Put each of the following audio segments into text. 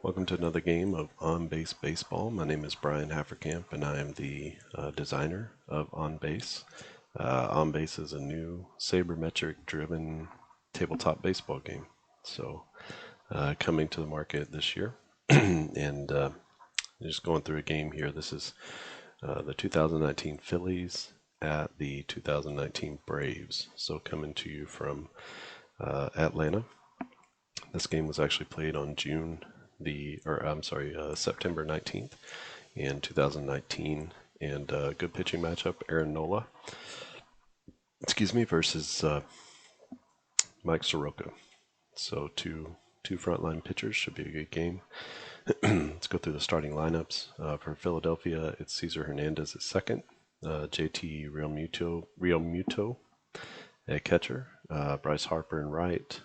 Welcome to another game of On Base Baseball. My name is Brian Haferkamp, and I am the designer of On Base. On Base is a new sabermetric-driven tabletop baseball game. So, coming to the market this year, and just going through a game here. This is the 2019 Phillies at the 2019 Braves. So, coming to you from Atlanta. This game was actually played on September 19th in 2019, and good pitching matchup. Aaron Nola, versus Mike Soroka. So two frontline pitchers, should be a good game. Let's go through the starting lineups. For Philadelphia, it's Cesar Hernandez at second, JT Realmuto at catcher, Bryce Harper in right,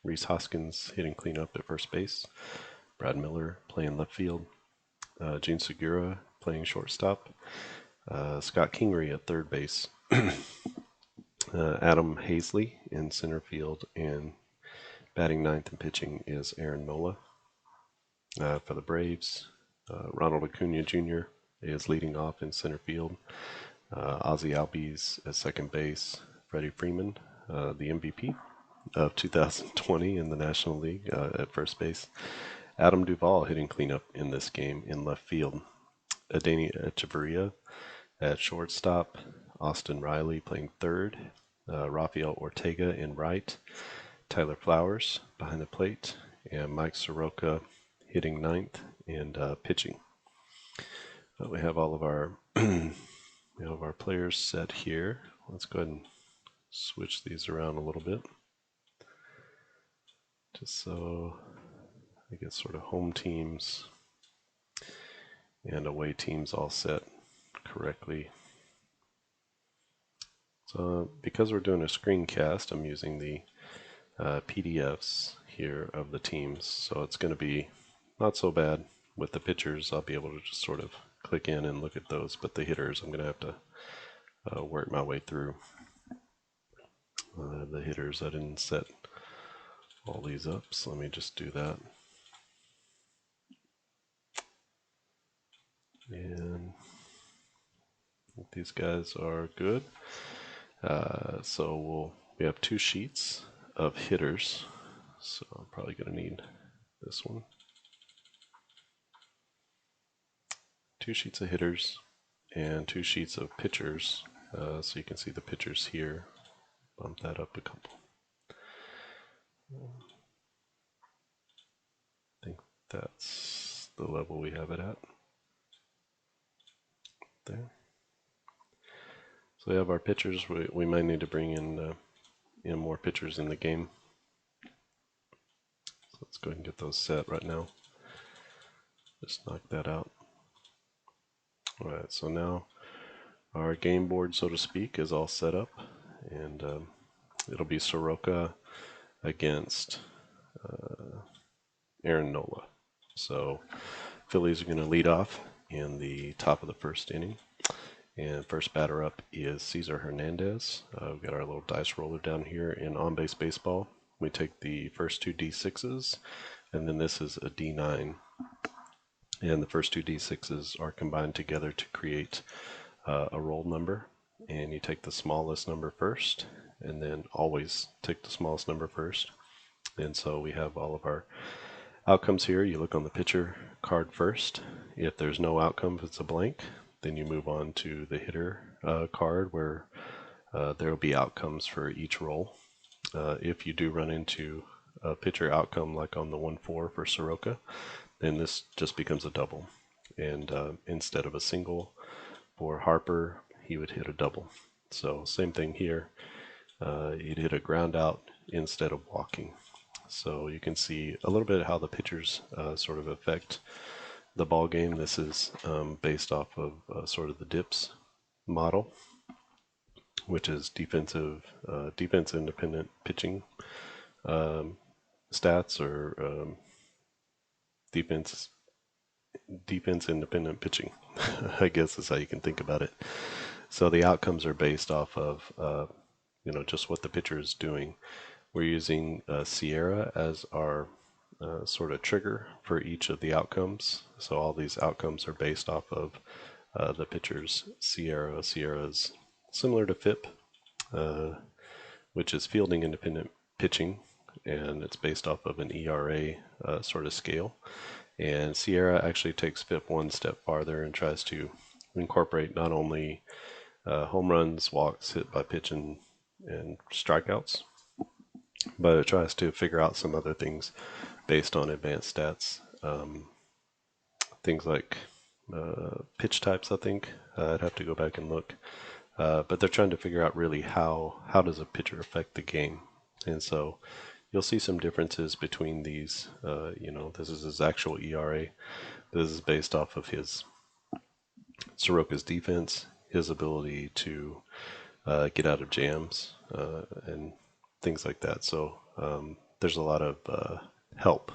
Rhys Hoskins hitting cleanup at first base, Brad Miller playing left field, Gene Seguro playing shortstop, Scott Kingery at third base, Adam Hazley in center field, and batting ninth and pitching is Aaron Nola. For the Braves, Ronald Acuna Jr. is leading off in center field, Ozzie Albies at second base, Freddie Freeman, the MVP of 2020 in the National League, at first base, Adam Duvall hitting cleanup in this game in left field, Adeiny Echeverria at shortstop, Austin Reilly playing third, Rafael Ortega in right, Tyler Flowers behind the plate, and Mike Soroka hitting ninth and pitching. We have all of our players set here. Let's go ahead and switch these around a little bit, just so I get sort of home teams and away teams all set correctly. So because we're doing a screencast, I'm using the PDFs here of the teams, so it's going to be not so bad. With the pitchers, I'll be able to just sort of click in and look at those, but the hitters, I'm going to have to work my way through. The hitters, I didn't set all these up, so let me just do that. And these guys are good. So we have two sheets of hitters, so I'm probably going to need this one. Two sheets of hitters and two sheets of pitchers, so you can see the pitchers here. Bump that up a couple. I think that's the level we have it at. There. So we have our pitchers. We might need to bring in more pitchers in the game. So let's go ahead and get those set right now. Just knock that out. All right, so now our game board, so to speak, is all set up, and it'll be Soroka against Aaron Nola. So Phillies are going to lead off in the top of the first inning, and first batter up is Cesar Hernandez. We've got our little dice roller down here in on-base baseball. We take the first two D6s, and then this is a D9. And the first two D6s are combined together to create a roll number. And you take the smallest number first, and then always take the smallest number first. And so we have all of our outcomes here. You look on the pitcher card first. If there's no outcome, if it's a blank, then you move on to the hitter card, where there will be outcomes for each roll. If you do run into a pitcher outcome like on the 1-4 for Soroka, then this just becomes a double. And instead of a single for Harper, he would hit a double. So same thing here. He'd hit a ground out instead of walking. So you can see a little bit how the pitchers sort of affect the ball game. This is based off of sort of the DIPS model, which is defense independent pitching stats, or defense independent pitching, I guess is how you can think about it. So the outcomes are based off of just what the pitcher is doing. We're using Sierra as our sort of trigger for each of the outcomes. So all these outcomes are based off of the pitcher's SIERA. SIERA's similar to FIP, which is fielding independent pitching, and it's based off of an ERA sort of scale. And SIERA actually takes FIP one step farther and tries to incorporate not only home runs, walks, hit by pitch, and strikeouts, but it tries to figure out some other things based on advanced stats. Things like pitch types, I think. I'd have to go back and look. But they're trying to figure out really how does a pitcher affect the game. And so you'll see some differences between these. This is his actual ERA. This is based off of his Soroka's defense, his ability to get out of jams, and things like that. So there's a lot of help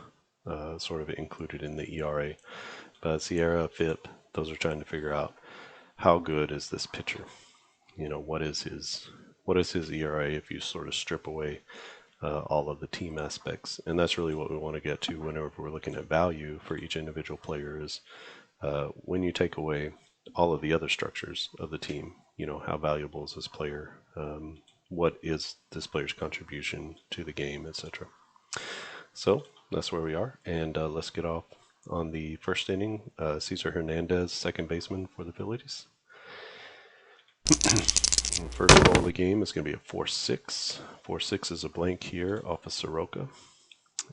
sort of included in the ERA. But SIERA, FIP, those are trying to figure out how good is this pitcher. What is his ERA if you sort of strip away all of the team aspects. And that's really what we want to get to whenever we're looking at value for each individual player is when you take away all of the other structures of the team, how valuable is this player? What is this player's contribution to the game, etc. So that's where we are. And let's get off on the first inning. Cesar Hernandez, second baseman for the Phillies. First roll of the game is going to be a 4-6. 4-6 is a blank here off of Soroka.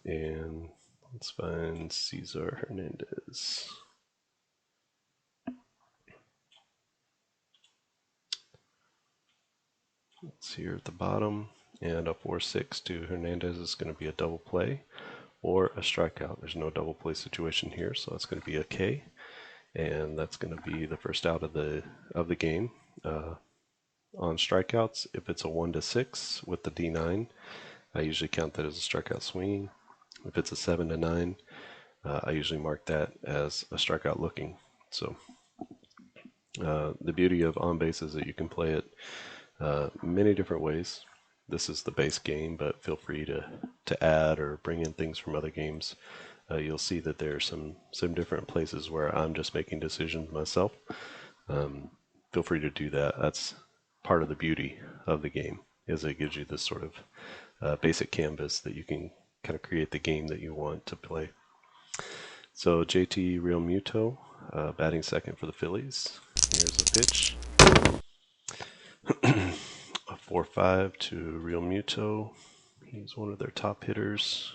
And let's find Cesar Hernandez. It's here at the bottom. And a 4-6 to Hernandez is going to be a double play or a strikeout. There's no double play situation here, so that's going to be a K. And that's going to be the first out of the game. On strikeouts, if it's a 1-6 with the D9, I usually count that as a strikeout swinging. If it's a 7-9, I usually mark that as a strikeout looking. So the beauty of on base is that you can play it many different ways. This is the base game, but feel free to add or bring in things from other games. You'll see that there are some different places where I'm just making decisions myself. Feel free to do that. That's part of the beauty of the game, is it gives you this sort of basic canvas that you can kind of create the game that you want to play. So JT Realmuto batting second for the Phillies. Here's the pitch. A 4-5 to Realmuto. He's one of their top hitters.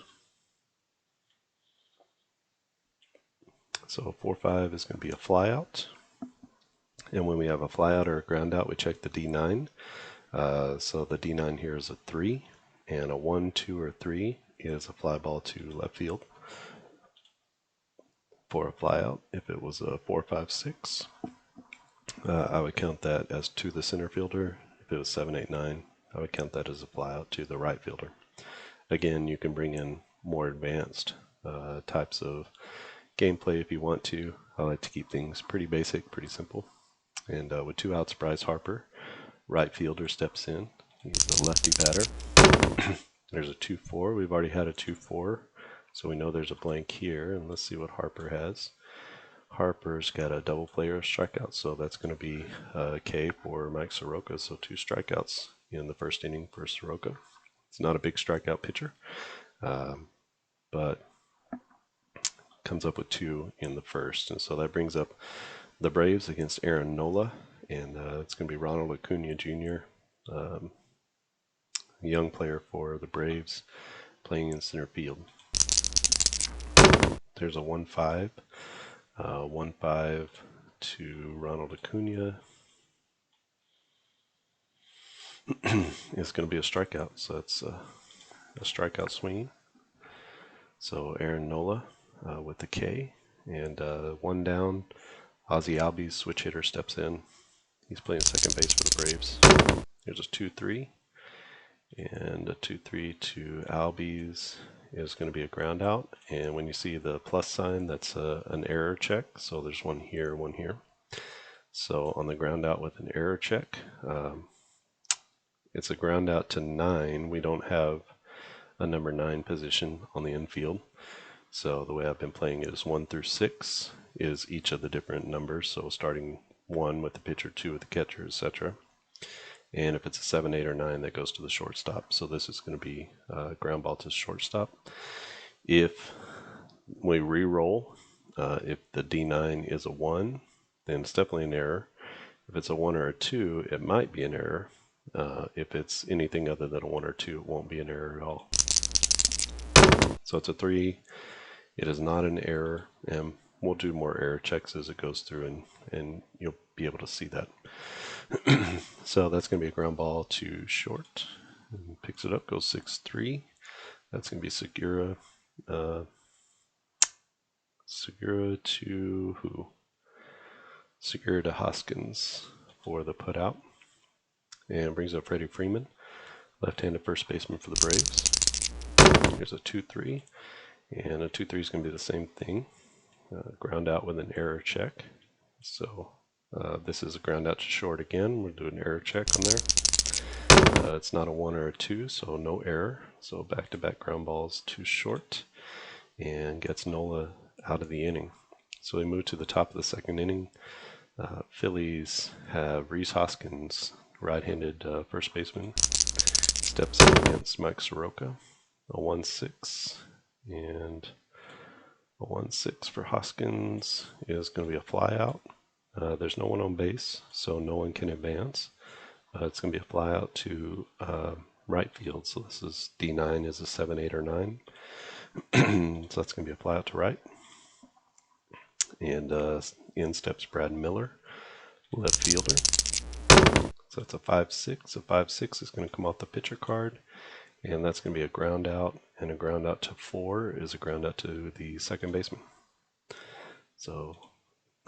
So a 4-5 is going to be a flyout. And when we have a flyout or a ground out, we check the D9. So the D9 here is a 3, and a 1, 2, or 3 is a fly ball to left field for a flyout. If it was a 4, 5, 6, I would count that as to the center fielder. If it was 7, 8, 9, I would count that as a flyout to the right fielder. Again, you can bring in more advanced types of gameplay if you want to. I like to keep things pretty basic, pretty simple. And with 2 outs, Bryce Harper, right fielder, steps in. He's a lefty batter. There's a 2-4. We've already had a 2-4, so we know there's a blank here. And let's see what Harper has. Harper's got a double play or a strikeout, so that's going to be a K for Mike Soroka. So 2 strikeouts in the first inning for Soroka. It's not a big strikeout pitcher, but comes up with 2 in the first. And so that brings up the Braves against Aaron Nola, and it's going to be Ronald Acuna Jr., a young player for the Braves, playing in center field. There's a 1-5, 1-5 to Ronald Acuna. It's going to be a strikeout, so it's a strikeout swinging. So Aaron Nola with the K, and 1 down. Ozzie Albies, switch hitter, steps in. He's playing second base for the Braves. Here's a 2-3. And a 2-3 to Albies is going to be a ground out. And when you see the plus sign, that's an error check. So there's one here, one here. So on the ground out with an error check, it's a ground out to 9. We don't have a number 9 position on the infield. So the way I've been playing it is 1 through 6 is each of the different numbers. So starting 1 with the pitcher, 2 with the catcher, etc. And if it's a 7, 8, or 9, that goes to the shortstop. So this is going to be ground ball to shortstop. If we re-roll, if the D9 is a 1, then it's definitely an error. If it's a 1 or a 2, it might be an error. If it's anything other than a 1 or 2, it won't be an error at all. So it's a 3. It is not an error, and we'll do more error checks as it goes through, and you'll be able to see that. So that's going to be a ground ball to short. And picks it up, goes 6-3. That's going to be Seguro. Seguro to who? Seguro to Hoskins for the put out. And brings up Freddie Freeman, left-handed first baseman for the Braves. Here's a 2-3. And a 2-3 is going to be the same thing. Ground out with an error check. So this is a ground out to short again. We'll do an error check on there. It's not a 1 or a 2, so no error. So back-to-back ground balls to short, and gets Nola out of the inning. So we move to the top of the second inning. Phillies have Rhys Hoskins, right-handed first baseman, steps in against Mike Soroka. A 1-6, and a 1-6 for Hoskins is going to be a fly out. There's no one on base, so no one can advance. It's going to be a fly out to right field. So this is D9 is a 7, 8, or 9. So that's going to be a fly out to right. And in steps Brad Miller, left fielder. So that's a 5-6. A 5-6 is going to come off the pitcher card. And that's going to be a ground out, and a ground out to 4 is a ground out to the second baseman. So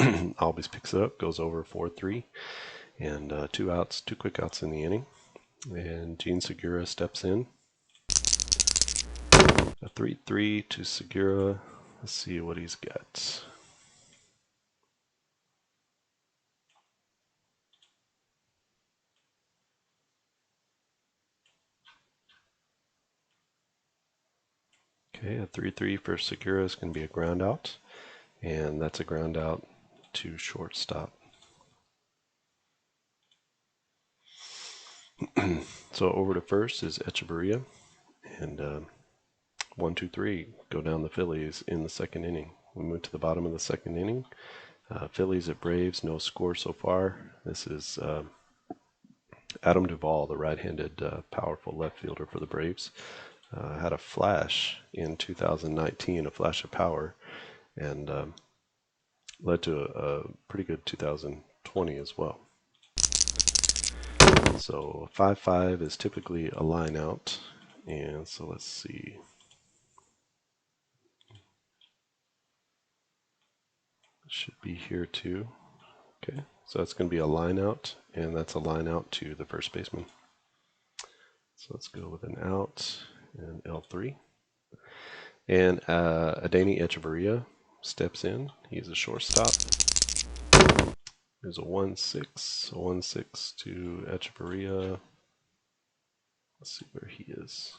Albies picks it up, goes over 4-3, and 2 outs, 2 quick outs in the inning. And Gene Segura steps in. A 3-3 to Segura. Let's see what he's got. Okay, a 3-3 for Segura is going to be a ground out, and that's a ground out to shortstop. So over to first is Echeverria, and 1, 2, 3 go down the Phillies in the second inning. We move to the bottom of the second inning. Phillies at Braves, no score so far. This is Adam Duvall, the right-handed powerful left fielder for the Braves. Had a flash in 2019, a flash of power, and led to a pretty good 2020 as well. So 5-5 is typically a line out, and so let's see. It should be here too. Okay, so that's going to be a line out, and that's a line out to the first baseman. So let's go with an out and L3. And Adeiny Echeverria steps in. He's a shortstop. There's a 1-6, a 1-6 to Echeverria. Let's see where he is.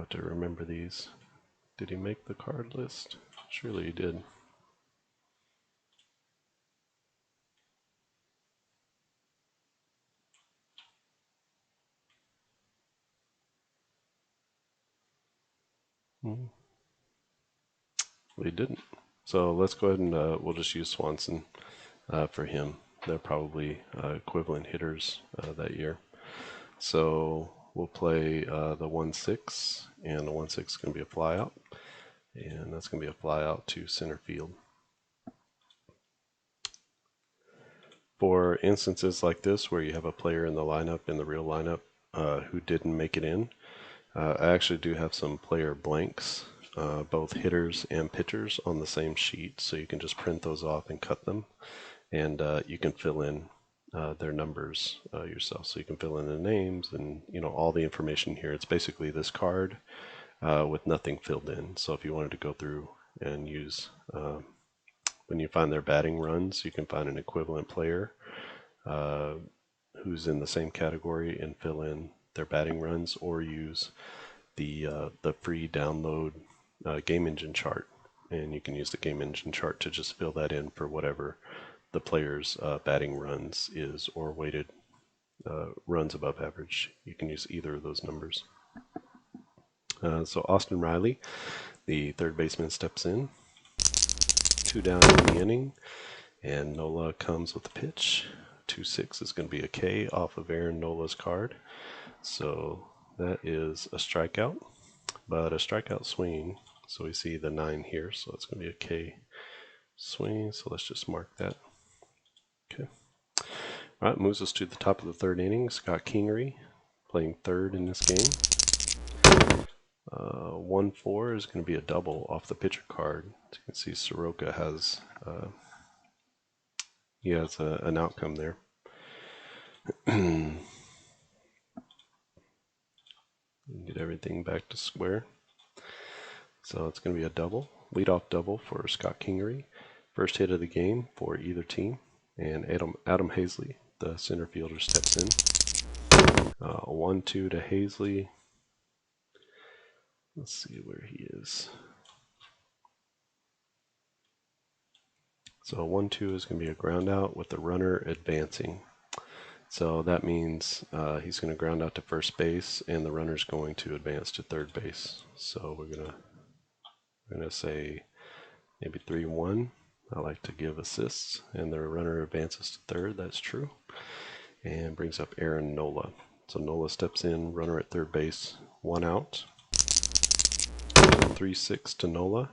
To remember these. Did he make the card list? Surely he did. Well, he didn't. So let's go ahead and we'll just use Swanson for him. They're probably equivalent hitters that year. So we'll play the 1-6, and the 1-6 is going to be a fly out, and that's going to be a fly out to center field. For instances like this where you have a player in the lineup, in the real lineup, who didn't make it in, I actually do have some player blanks, both hitters and pitchers, on the same sheet, so you can just print those off and cut them, and you can fill in their numbers yourself. So you can fill in the names and all the information here. It's basically this card with nothing filled in. So if you wanted to go through and use when you find their batting runs, you can find an equivalent player who's in the same category and fill in their batting runs, or use the free download game engine chart, and you can use the game engine chart to just fill that in for whatever the player's batting runs is, or weighted runs above average. You can use either of those numbers. So Austin Reilly, the third baseman, steps in. 2 down in the inning, and Nola comes with the pitch. 2-6 is going to be a K off of Aaron Nola's card. So that is a strikeout, but a strikeout swing. So we see the 9 here, so it's going to be a K swing. So let's just mark that. Okay. All right, moves us to the top of the third inning. Scott Kingery playing third in this game. 1-4 is going to be a double off the pitcher card. As you can see, Soroka has an outcome there. Get everything back to square. So it's going to be a double, leadoff double for Scott Kingery. First hit of the game for either team, and Adam Hazley, the center fielder, steps in. 1-2 to Hazley. Let's see where he is. So 1-2 is going to be a ground out with the runner advancing. So that means he's going to ground out to first base, and the runner's going to advance to third base. So we're gonna say maybe 3-1. I like to give assists, and the runner advances to third. That's true, and brings up Aaron Nola. So Nola steps in, runner at third base, 1 out. 3-6 to Nola,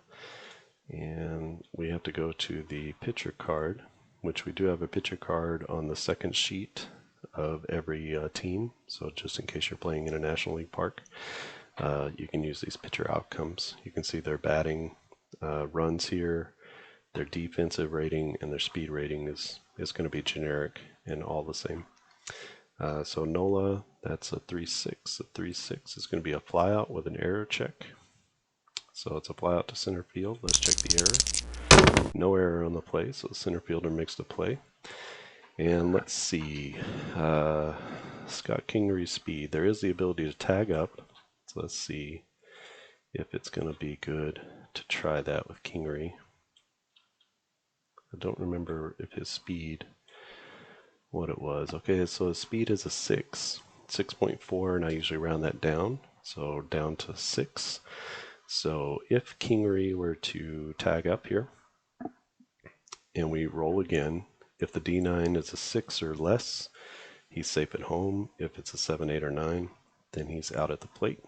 and we have to go to the pitcher card, which we do have a pitcher card on the second sheet of every team. So just in case you're playing in a National League park, you can use these pitcher outcomes. You can see their batting runs here, their defensive rating, and their speed rating is going to be generic and all the same. So Nola, that's a 3-6. A 3-6 is going to be a flyout with an error check. So it's a flyout to center field. Let's check the error. No error on the play, so the center fielder makes the play. And let's see, Scott Kingery's speed. There is the ability to tag up. So let's see if it's going to be good to try that with Kingery. I don't remember if his speed, what it was. Okay, so his speed is a 6.4, and I usually round that down. So down to 6. So if Kingery were to tag up here, and we roll again, if the D9 is a 6 or less, he's safe at home. If it's a 7, 8, or 9, then he's out at the plate.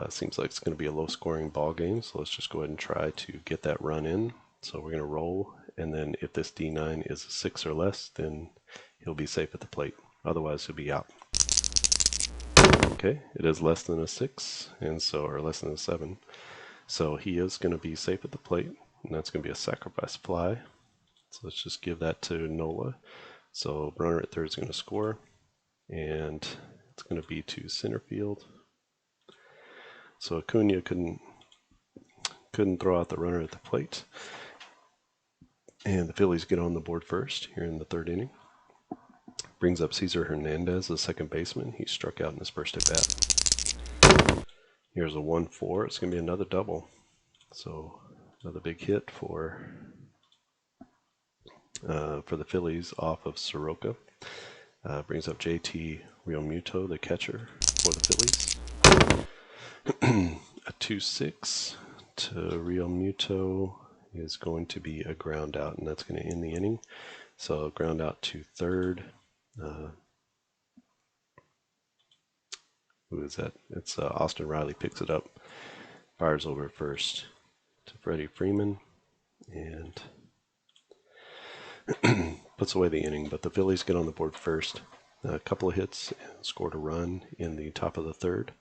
Seems like it's going to be a low-scoring ball game, so let's just go ahead and try to get that run in. So we're going to roll, and then if this D9 is a 6 or less, then he'll be safe at the plate. Otherwise, he'll be out. Okay, it is less than a 6, or less than a 7. So he is going to be safe at the plate, and that's going to be a sacrifice fly. So let's just give that to Nola. So runner at third is going to score, and it's going to be to center field. So Acuna couldn't throw out the runner at the plate, and the Phillies get on the board first here in the third inning. Brings up Cesar Hernandez, the second baseman. He struck out in his first at bat. Here's a 1-4. It's going to be another double. So another big hit for the Phillies off of Soroka. Brings up JT Realmuto, the catcher for the Phillies. A 2-6 to Realmuto is going to be a ground out, and that's going to end the inning. So ground out to third. Who is that? It's Austin Reilly picks it up, fires over at first to Freddie Freeman, and puts away the inning. But the Phillies get on the board first. A couple of hits and scored a run in the top of the third,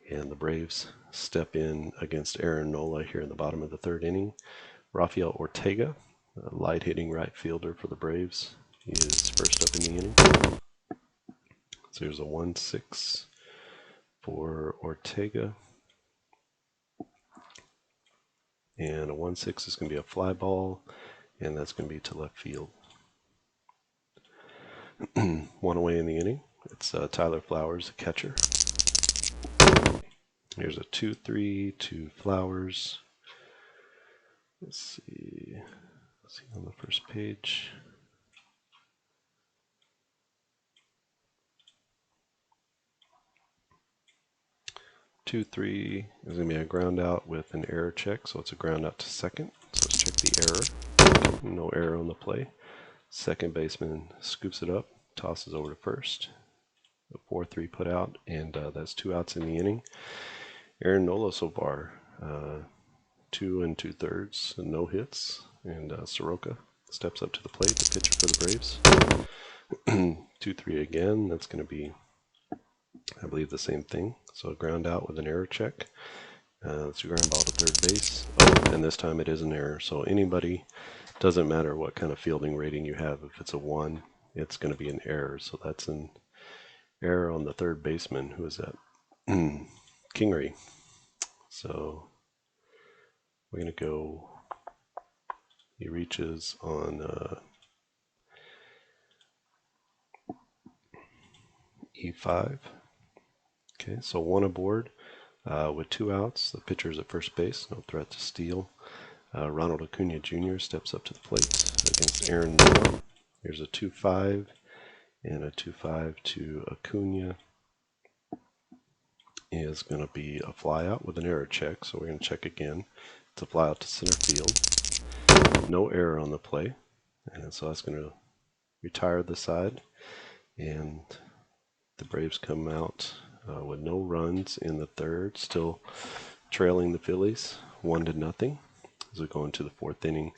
and the Braves step in against Aaron Nola here in the bottom of the third inning. Rafael Ortega, a light-hitting right fielder for the Braves, is first up in the inning. So here's a 1-6 for Ortega. And a 1-6 is going to be a fly ball. and that's going to be to left field. One away in the inning. It's Tyler Flowers, the catcher. Here's a 2-3 to Flowers. Let's see on the first page. Two-three is going to be a ground out with an error check, so it's a ground out to second. So let's check the error. No error on the play. Second baseman scoops it up, tosses over to first. A 4-3 put out, and that's 2 outs in the inning. Aaron Nola so far, 2 2/3, no hits, and Soroka steps up to the plate, the pitcher for the Braves. 2-3 again. That's going to be, I believe, the same thing. So a ground out with an error check. It's a ground ball to third base. Oh, and this time it is an error. So anybody, doesn't matter what kind of fielding rating you have. If it's a 1, it's going to be an error. So that's an error on the third baseman. Who is that? Kingery. So we're going to go, he reaches on E5. Okay, so 1 aboard with 2 outs. The pitcher's at first base, no threat to steal. Ronald Acuna Jr. steps up to the plate against Aaron Nola. Here's a 2-5 and a 2-5 to Acuna. Is going to be a fly out with an error check, so we're going to check again. It's a fly out to center field. No error on the play, and so that's going to retire the side, and the Braves come out with no runs in the third, still trailing the Phillies 1-0 as we go into the 4th inning.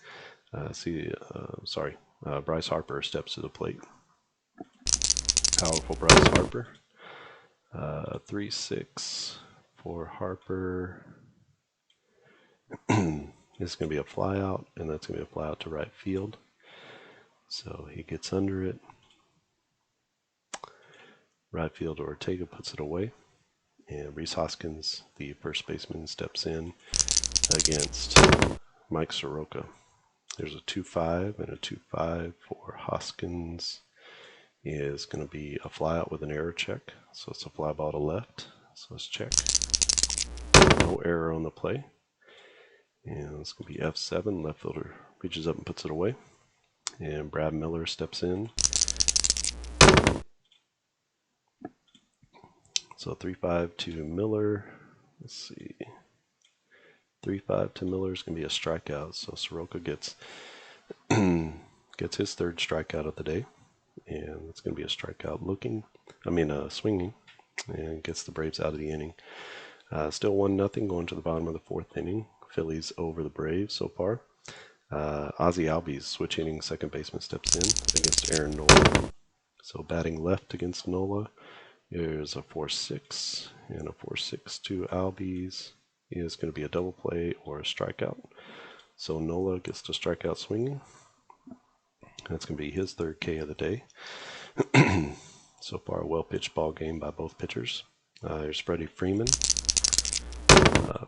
Bryce Harper steps to the plate. Powerful Bryce Harper. 3-6 for Harper. This is going to be a fly out, and that's going to be a fly out to right field. So he gets under it. Right fielder Ortega puts it away, and Rhys Hoskins, the first baseman, steps in against Mike Soroka. There's a 2-5 and a 2-5 for Hoskins. Is going to be a fly out with an error check, so it's a fly ball to left. So let's check. No error on the play, and it's going to be F7. Left fielder reaches up and puts it away, and Brad Miller steps in. So 3-5 to Miller. Let's see. 3-5 to Miller is going to be a strikeout. So Soroka gets his 3rd strikeout of the day, and it's going to be a strikeout swinging, and gets the Braves out of the inning. Still 1-0 going to the bottom of the 4th inning. Phillies over the Braves so far. Ozzie Albies, switch hitting second baseman, steps in against Aaron Nola. So batting left against Nola. Here's a 4-6 and a 4-6 to Albies. Is going to be a double play or a strikeout. So Nola gets to strikeout swinging. That's going to be his 3rd K of the day. So far, a well-pitched ball game by both pitchers. Here's Freddie Freeman.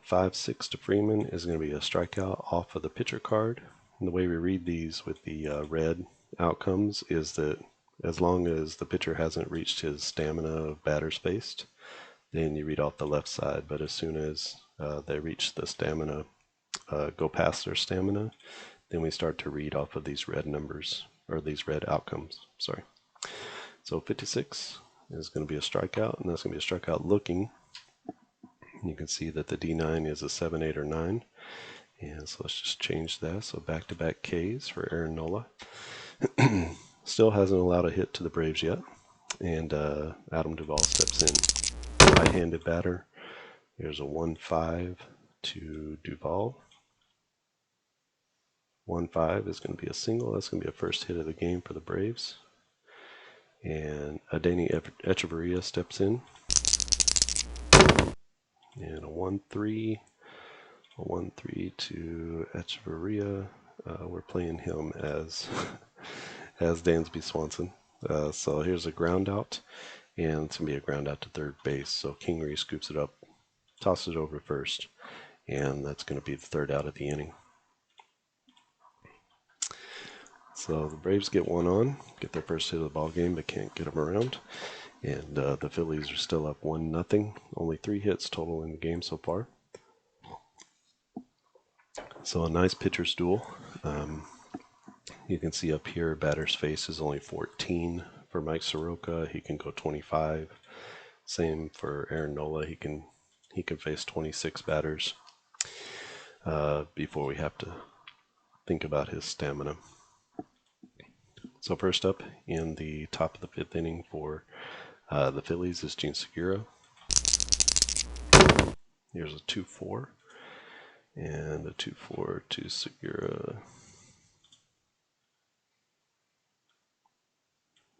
5-6 to Freeman is going to be a strikeout off of the pitcher card. And the way we read these with the red outcomes is that as long as the pitcher hasn't reached his stamina of batter spaced, then you read off the left side. But as soon as they reach the stamina, go past their stamina, then we start to read off of these red numbers, or these red outcomes, sorry. So 56 is going to be a strikeout, and that's going to be a strikeout looking. You can see that the D9 is a 7, 8, or 9. And so let's just change that. So back-to-back Ks for Aaron Nola. Still hasn't allowed a hit to the Braves yet. And Adam Duvall steps in. Right-handed batter. Here's a 1-5 to Duvall. 1-5 is going to be a single. That's going to be a first hit of the game for the Braves. And Adeiny Echeverria steps in. And a 1-3. A 1-3 to Echeverria. We're playing him as Dansby Swanson. So here's a ground out. And it's going to be a ground out to third base. So Kingery scoops it up, tosses it over first. And that's going to be the 3rd out of the inning. So the Braves get one on, get their first hit of the ball game, but can't get them around. And the Phillies are still up 1-0. Only 3 hits total in the game so far. So a nice pitcher's duel. You can see up here, batter's face is only 14 for Mike Soroka. He can go 25. Same for Aaron Nola. He can face 26 batters before we have to think about his stamina. So first up in the top of the 5th inning for the Phillies is Seguro. Here's a 2-4 and a 2-4 to Seguro.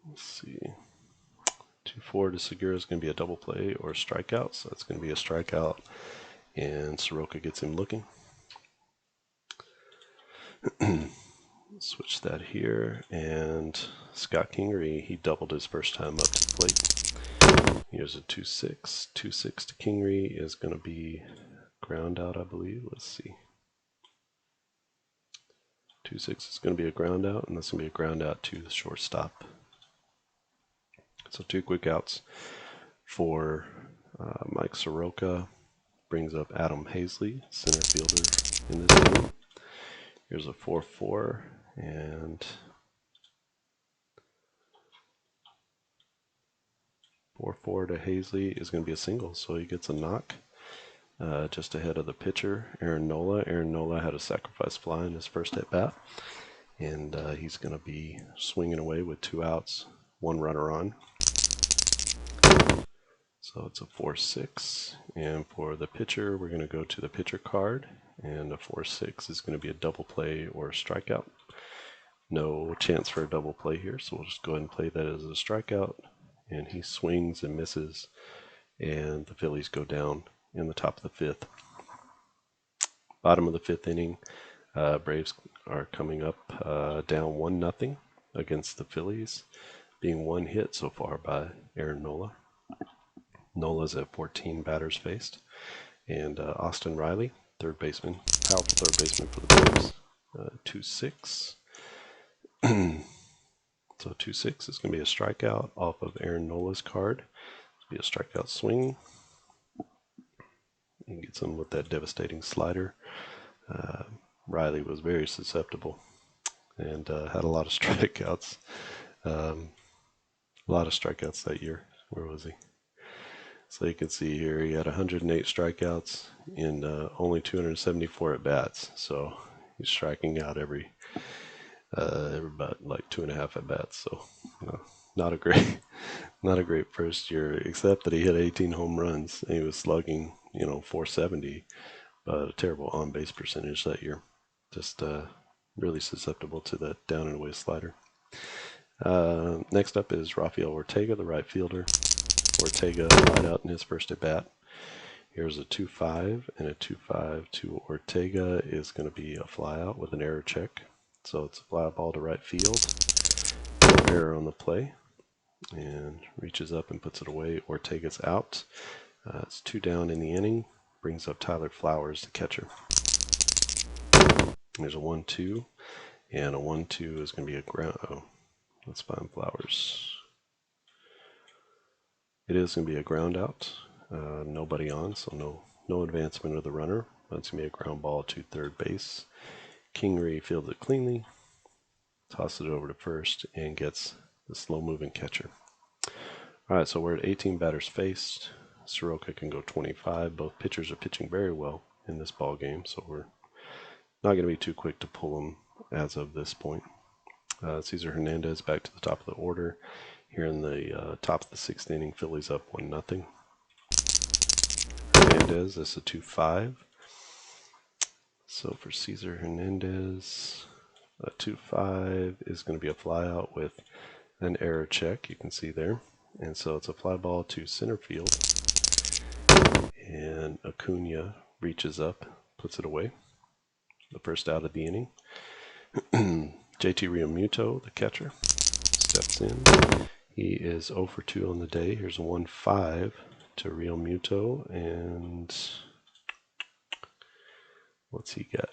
Let's see. 2-4 to Seguro is going to be a double play or a strikeout, so that's going to be a strikeout, and Soroka gets him looking. Switch that here, and Scott Kingery, he doubled his first time up to the plate. Here's a 2-6. 2-6 to Kingery is going to be ground out, I believe. Let's see. 2-6 is going to be a ground out, and that's going to be a ground out to the shortstop. So 2 quick outs for Mike Soroka. Brings up Adam Hazley, center fielder in this game. Here's a 4-4, and 4-4 to Hazley is going to be a single, so he gets a knock just ahead of the pitcher, Aaron Nola. Aaron Nola had a sacrifice fly in his first at bat, and he's going to be swinging away with 2 outs, 1 runner on. So it's a 4-6, and for the pitcher, we're going to go to the pitcher card, and a 4-6 is going to be a double play or a strikeout. No chance for a double play here, so we'll just go ahead and play that as a strikeout, and he swings and misses, and the Phillies go down in the top of the 5th. Bottom of the 5th inning, Braves are coming up down 1-0 against the Phillies, being 1 hit so far by Aaron Nola. Nola's at 14 batters faced, and Austin Reilly, third baseman, powerful third baseman for the Braves, 2-6. So 2-6 is going to be a strikeout off of Aaron Nola's card. It'll be a strikeout swing. He gets him with that devastating slider. Reilly was very susceptible and had a lot of strikeouts. A lot of strikeouts that year. Where was he? So you can see here he had 108 strikeouts in only 274 at bats. So he's striking out every about like 2.5 at bats. So not a great first year, except that he hit 18 home runs and he was slugging 470, but a terrible on base percentage that year. Just really susceptible to that down and away slider. Next up is Rafael Ortega, the right fielder. Ortega lied out in his first at bat. Here's a 2-5, and a 2-5 to Ortega is going to be a fly out with an error check. So it's a fly ball to right field. No error on the play, and reaches up and puts it away. Ortega's out. It's 2 down in the inning. Brings up Tyler Flowers, the catcher. There's a 1-2, and a 1-2 is going to be a ground. Oh, let's find Flowers. It is going to be a ground out. Nobody on, so no advancement of the runner. That's going to be a ground ball to third base. Kingery fields it cleanly, tosses it over to first, and gets the slow-moving catcher. All right, so we're at 18 batters faced. Soroka can go 25. Both pitchers are pitching very well in this ball game, so we're not going to be too quick to pull them as of this point. Cesar Hernandez back to the top of the order. Here in the top of the 6th inning, Phillies up 1-0. Hernandez, this is a 2-5. So for Cesar Hernandez, a 2-5 is going to be a flyout with an error check, you can see there. And so it's a fly ball to center field. And Acuna reaches up, puts it away. The first out of the inning. JT Realmuto, the catcher, steps in. He is 0 for 2 on the day. Here's a 1-5 to Realmuto, and what's he got?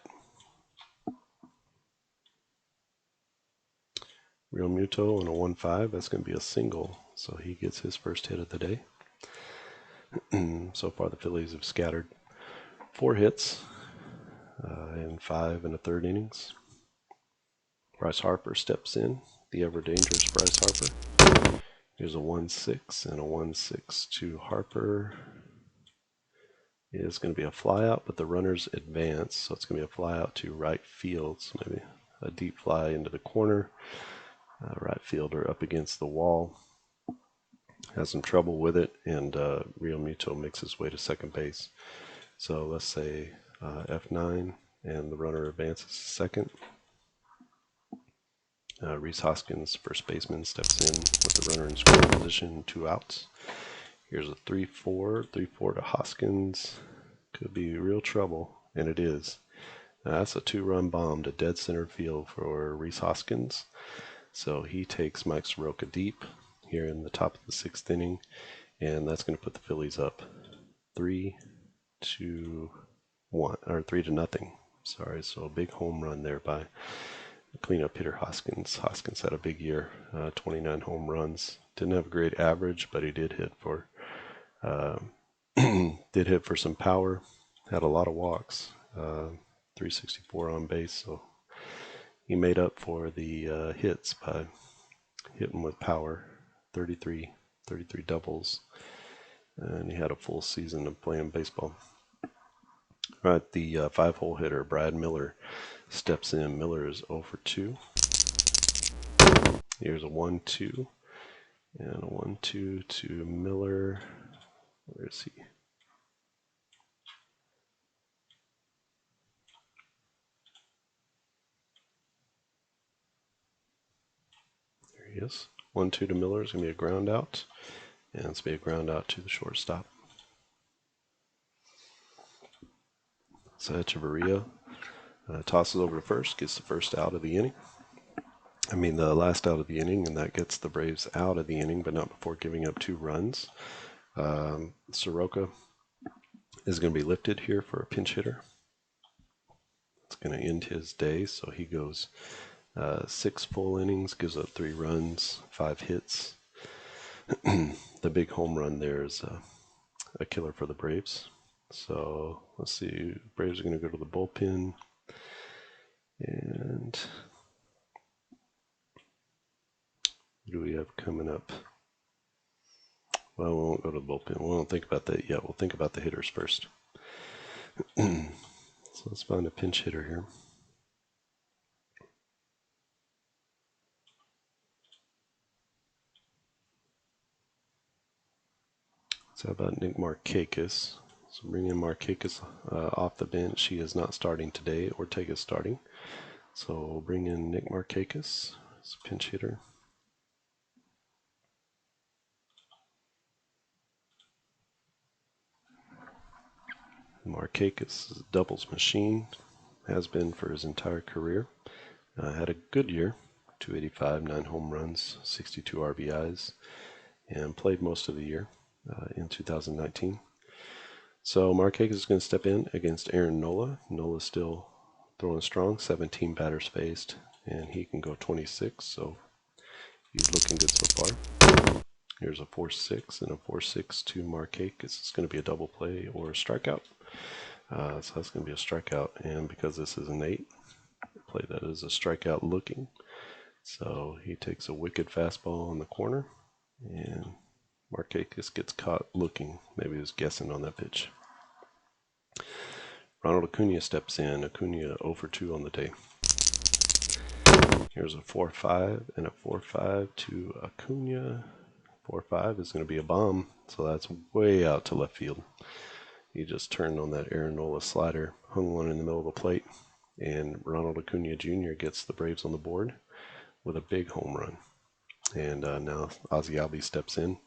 Real Muto and a 1-5. That's going to be a single, so he gets his first hit of the day. So far, the Phillies have scattered 4 hits in 5 1/3 innings. Bryce Harper steps in, the ever-dangerous Bryce Harper. Here's a 1-6 and a 1-6 to Harper. It's going to be a flyout, but the runners advance, so it's going to be a flyout to right field. So maybe a deep fly into the corner. Right fielder up against the wall. Has some trouble with it, and Real Muto makes his way to second base. So let's say F9, and the runner advances to second. Rhys Hoskins, first baseman, steps in with the runner in scoring position, 2 outs. Here's a 3-4, 3-4 to Hoskins. Could be real trouble, and it is. That's a 2-run bomb to dead center field for Rhys Hoskins. So he takes Mike Soroka deep here in the top of the 6th inning, and that's going to put the Phillies up 3-1, or 3-0. Sorry, so a big home run there by cleanup hitter Hoskins. Hoskins had a big year, 29 home runs. Didn't have a great average, but he did hit for some power. Had a lot of walks, 364 on base, so he made up for the hits by hitting with power. 33 doubles, and he had a full season of playing baseball. All right, the 5-hole hitter Brad Miller steps in. Miller is 0 for 2. Here's a 1-2 and a 1-2 to Miller. Where is he? There he is. 1-2 to Miller is going to be a ground out, and it's going to be a ground out to the shortstop. So Echeverria tosses over to first, gets the first out of the inning. The last out of the inning, and that gets the Braves out of the inning, but not before giving up 2 runs. Soroka is going to be lifted here for a pinch hitter. It's going to end his day, so he goes 6 full innings, gives up 3 runs, 5 hits. The big home run there is a killer for the Braves. So let's see, Braves are going to go to the bullpen, and what do we have coming up? Well, we won't go to the bullpen. We won't think about that yet. We'll think about the hitters first. So let's find a pinch hitter here. So how about Nick Markakis? So bring in Markakis off the bench. He is not starting today. Ortega is starting. So we'll bring in Nick Markakis as a pinch hitter. Markakis is a doubles machine. Has been for his entire career. Had a good year. 285, 9 home runs, 62 RBIs, and played most of the year in 2019. So Markakis is going to step in against Aaron Nola. Nola's still throwing strong, 17 batters faced, and he can go 26, so he's looking good so far. Here's a 4-6 and a 4-6 to Markakis. It's going to be a double play or a strikeout. So that's going to be a strikeout, and because this is an 8, play that as a strikeout looking. So he takes a wicked fastball in the corner, and Markakis gets caught looking. Maybe he was guessing on that pitch. Ronald Acuna steps in. Acuna 0 for 2 on the day. Here's a 4-5 and a 4-5 to Acuna. 4-5 is going to be a bomb, so that's way out to left field. He just turned on that Aaron Nola slider, hung one in the middle of the plate, and Ronald Acuna Jr. gets the Braves on the board with a big home run. And now Ozzie Albies steps in.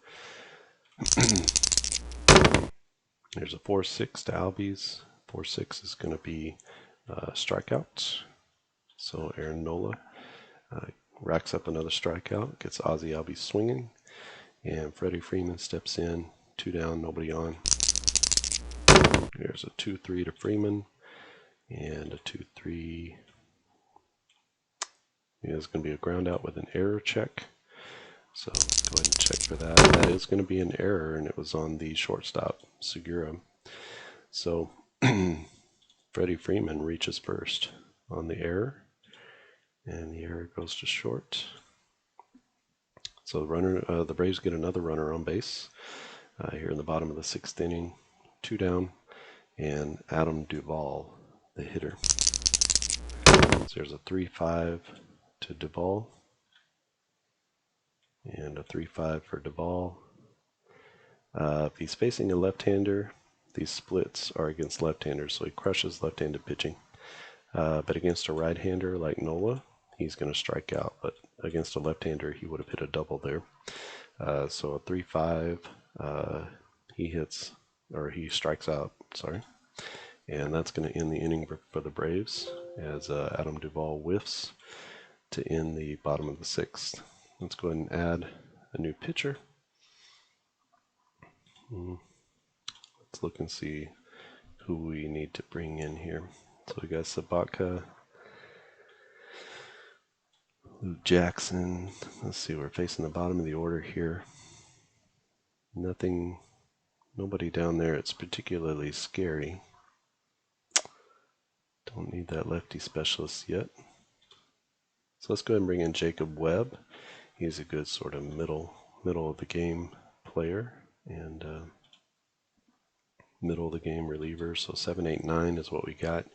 There's a 4-6 to Albies. 4-6 is going to be strikeouts. So Aaron Nola racks up another strikeout, gets Ozzie Albies swinging, and Freddie Freeman steps in. 2 down, nobody on. There's a 2-3 to Freeman, and a 2-3. is going to be a ground out with an error check. So go ahead and check for that. That is going to be an error, and it was on the shortstop, Seguro. So Freddie Freeman reaches first on the error, and the error goes to short. So the Braves get another runner on base here in the bottom of the 6th inning, 2 down, and Adam Duvall, the hitter. So there's a 3-5 to Duvall, and a 3-5 for Duvall. If he's facing a left-hander, these splits are against left-handers, so he crushes left-handed pitching. But against a right-hander like Nola, he's going to strike out. But against a left-hander, he would have hit a double there. So a 3-5, he strikes out, sorry. And that's going to end the inning for the Braves as Adam Duvall whiffs to end the bottom of the 6th. Let's go ahead and add a new pitcher. Let's look and see who we need to bring in here. So we got Sabatka, Lou Jackson. Let's see, we're facing the bottom of the order here. Nobody down there. It's particularly scary. Don't need that lefty specialist yet. So let's go ahead and bring in Jacob Webb. He's a good sort of middle of the game player and middle of the game reliever. So 7.89 is what we got.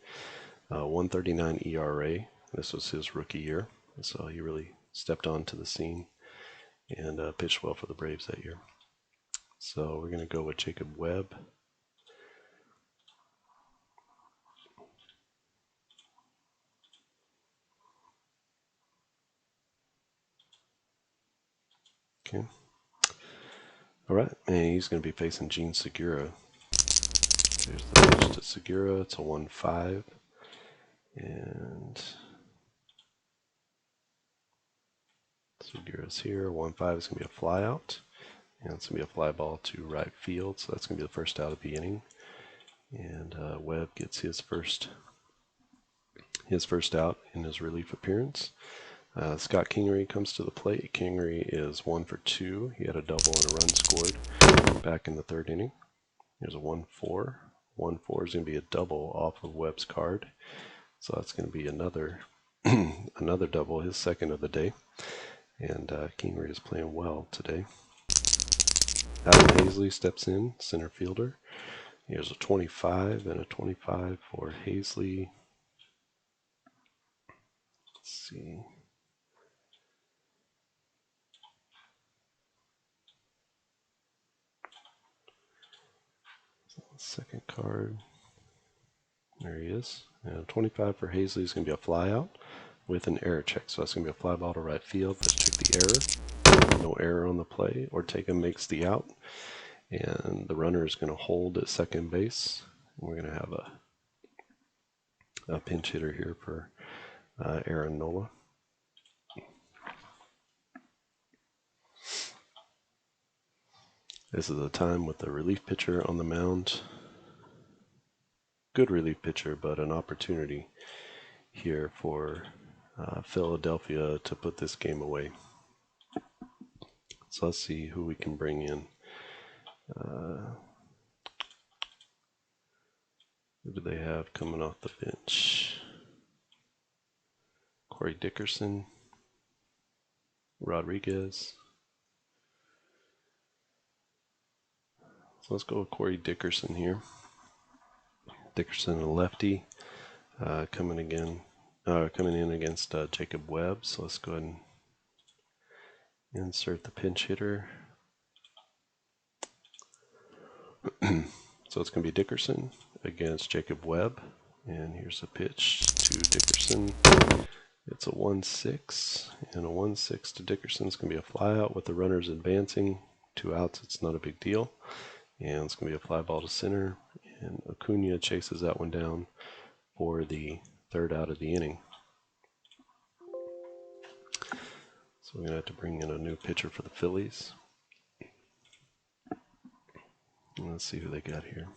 1.39 ERA. This was his rookie year, so he really stepped onto the scene and pitched well for the Braves that year. So we're going to go with Jacob Webb. Okay. All right, and he's going to be facing Gene Seguro. There's the pitch to Seguro. It's a 1-5. And Seguro's here. 1-5 is going to be a fly out. And it's going to be a fly ball to right field. So that's going to be the first out of the inning. And Webb gets his first out in his relief appearance. Scott Kingery comes to the plate. Kingery is 1 for 2. He had a double and a run scored back in the 3rd inning. There's a 1-4. 1-4 is going to be a double off of Webb's card. So that's going to be another double, his 2nd of the day. And Kingery is playing well today. Adam Hazley steps in, center fielder. Here's a 25 and a 25 for Hazley. Let's see. Second card. There he is. And 25 for Hazley is going to be a fly out with an error check. So that's going to be a fly ball to right field. Let's check the error. No error on the play. Ortega makes the out. And the runner is going to hold at second base. And we're going to have a pinch hitter here for Aaron Nola. This is a time with the relief pitcher on the mound. Good relief pitcher, but an opportunity here for Philadelphia to put this game away. So let's see who we can bring in. Who do they have coming off the bench? Corey Dickerson, Rodriguez. So let's go with Corey Dickerson here. Dickerson, a lefty, coming in against Jacob Webb. So let's go ahead and insert the pinch hitter. So it's going to be Dickerson against Jacob Webb. And here's a pitch to Dickerson. It's a 1-6. And a 1-6 to Dickerson. It's going to be a fly out with the runners advancing. 2 outs, it's not a big deal. And it's going to be a fly ball to center. And Acuna chases that one down for the 3rd out of the inning. So we're going to have to bring in a new pitcher for the Phillies. Let's see who they got here.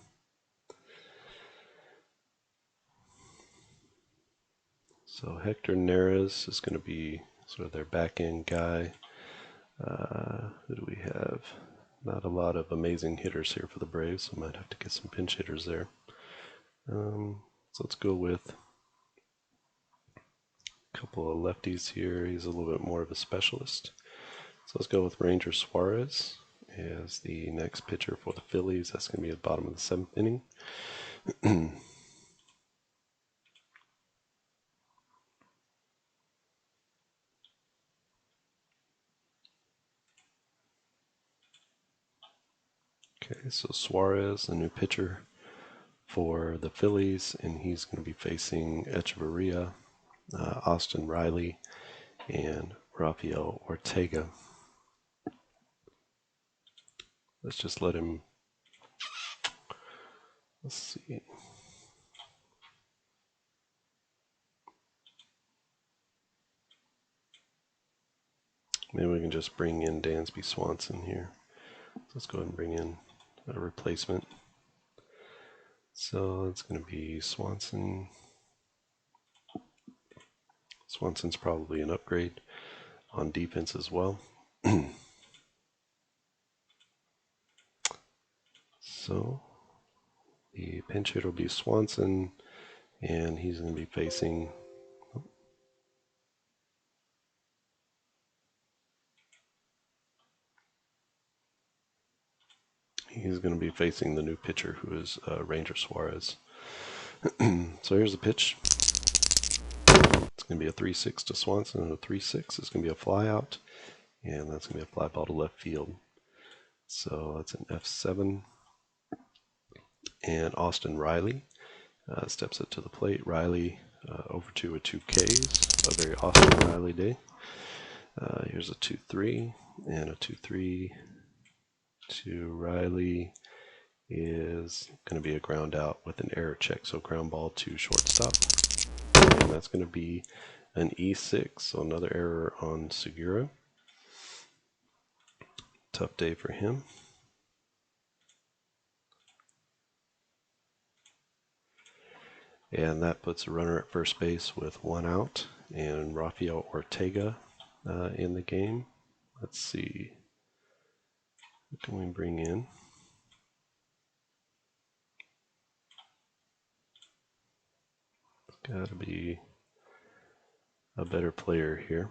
So Hector Neris is going to be sort of their back end guy. Who do we have? Not a lot of amazing hitters here for the Braves, so I might have to get some pinch hitters there. So let's go with a couple of lefties here. He's a little bit more of a specialist. So let's go with Ranger Suarez as the next pitcher for the Phillies. That's going to be at the bottom of the 7th inning. Okay, so Suarez, the new pitcher for the Phillies, and he's going to be facing Echeverria, Austin Reilly, and Rafael Ortega. Let's just let him, let's see. Maybe we can just bring in Dansby Swanson here. Let's go ahead and bring in a replacement. So it's going to be Swanson. Swanson's probably an upgrade on defense as well. So the pinch hitter will be Swanson, and he's going to be facing the new pitcher, who is Ranger Suarez. So here's the pitch. It's going to be a 3-6 to Swanson, and a 3-6 is going to be a fly out, and that's going to be a fly ball to left field. So that's an F7. And Austin Reilly steps up to the plate. Reilly over to a 2 Ks, a very Austin Reilly day. Here's a 2-3 and a 2-3 to Reilly is going to be a ground out with an error check. So ground ball to shortstop. And that's going to be an E6, so another error on Seguro. Tough day for him. And that puts a runner at first base with 1 out, and Rafael Ortega in the game. Let's see. What can we bring in? It's got to be a better player here.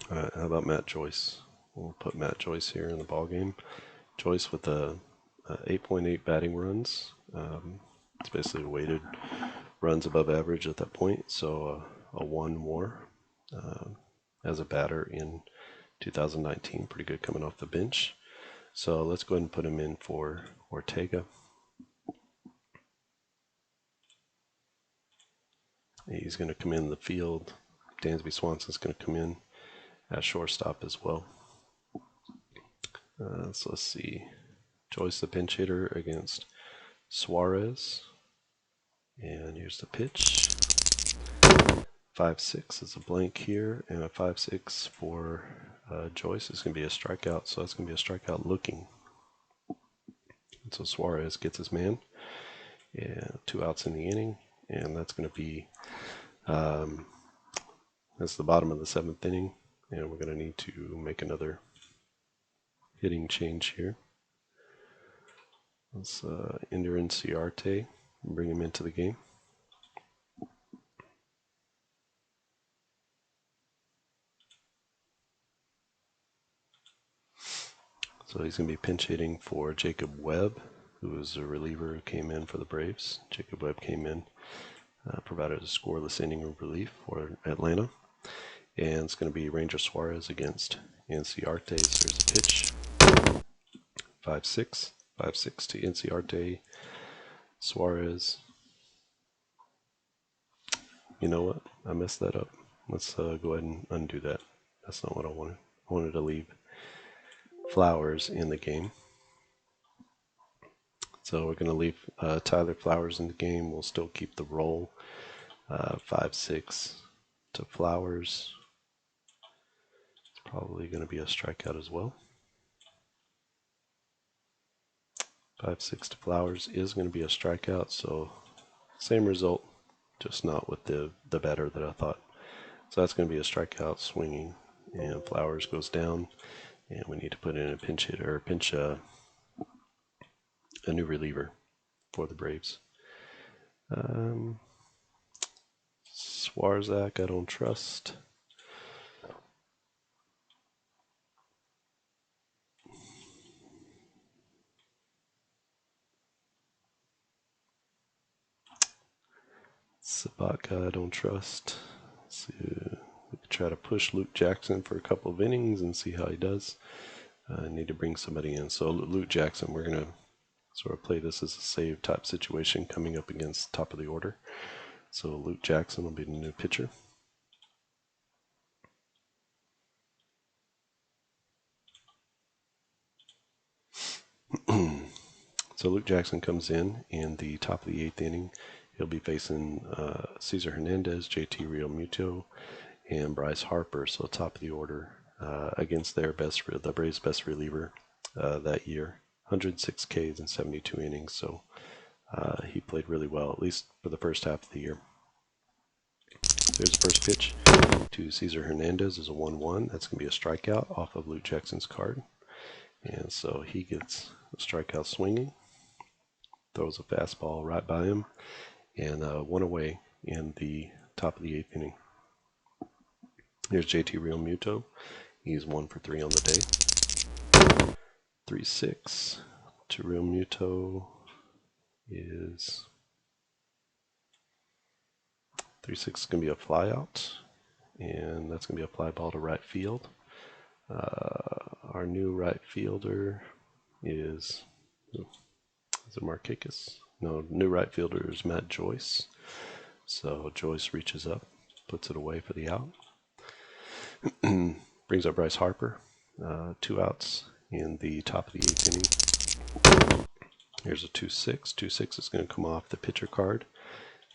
How about Matt Joyce? We'll put Matt Joyce here in the ball game. Joyce with a 8.8 batting runs. It's basically weighted runs above average at that point, so a 1 more as a batter in 2019. Pretty good coming off the bench. So let's go ahead and put him in for Ortega. He's going to come in the field. Dansby Swanson's going to come in at shortstop as well. So let's see. Joyce the pinch hitter against Suarez. And here's the pitch. 5-6 is a blank here, and a 5-6 for Joyce is going to be a strikeout, so that's going to be a strikeout looking. And so Suarez gets his man, and 2 outs in the inning, and that's going to be that's the bottom of the 7th inning, and we're going to need to make another hitting change here. Let's enter in Ciarte and bring him into the game. So he's going to be pinch hitting for Jacob Webb, who is a reliever who came in for the Braves. Jacob Webb came in, provided a scoreless inning of relief for Atlanta. And it's going to be Ranger Suarez against Inciarte. So here's the pitch. 5-6. 5-6 to Inciarte. Suarez. You know what? I messed that up. Let's go ahead and undo that. That's not what I wanted. I wanted to leave Flowers in the game. So we're going to leave Tyler Flowers in the game. We'll still keep the roll. 5-6 to Flowers. It's probably going to be a strikeout as well. 5-6 to Flowers is going to be a strikeout, so same result. just not with the batter that I thought. So that's going to be a strikeout swinging, and Flowers goes down, and we need to put in a pinch hitter, a new reliever for the Braves. Suarez, I don't trust. Sabatka, I don't trust. Let's see, we could try to push Luke Jackson for a couple of innings and see how he does. I need to bring somebody in. So Luke Jackson, we're going to sort of play this as a save type situation coming up against the top of the order. So Luke Jackson will be the new pitcher. So Luke Jackson comes in the top of the 8th inning. He'll be facing Cesar Hernandez, JT Realmuto, and Rhys Harper. So top of the order against the Braves' best reliever that year. 106 Ks in 72 innings. So he played really well, at least for the first half of the year. There's the first pitch to Cesar Hernandez is a 1-1. That's going to be a strikeout off of Luke Jackson's card. And so he gets a strikeout swinging. Throws a fastball right by him, and one away in the top of the 8th inning. Here's JT Realmuto. He's 1 for 3 on the day. 3-6 to Realmuto is 3-6 is going to be a flyout, and that's going to be a fly ball to right field. Our new right fielder is it Markakis? No, new right fielder is Matt Joyce. So Joyce reaches up, puts it away for the out. Brings up Rhys Harper. 2 outs in the top of the 8th inning. Here's a 2-6. 2-6 is going to come off the pitcher card.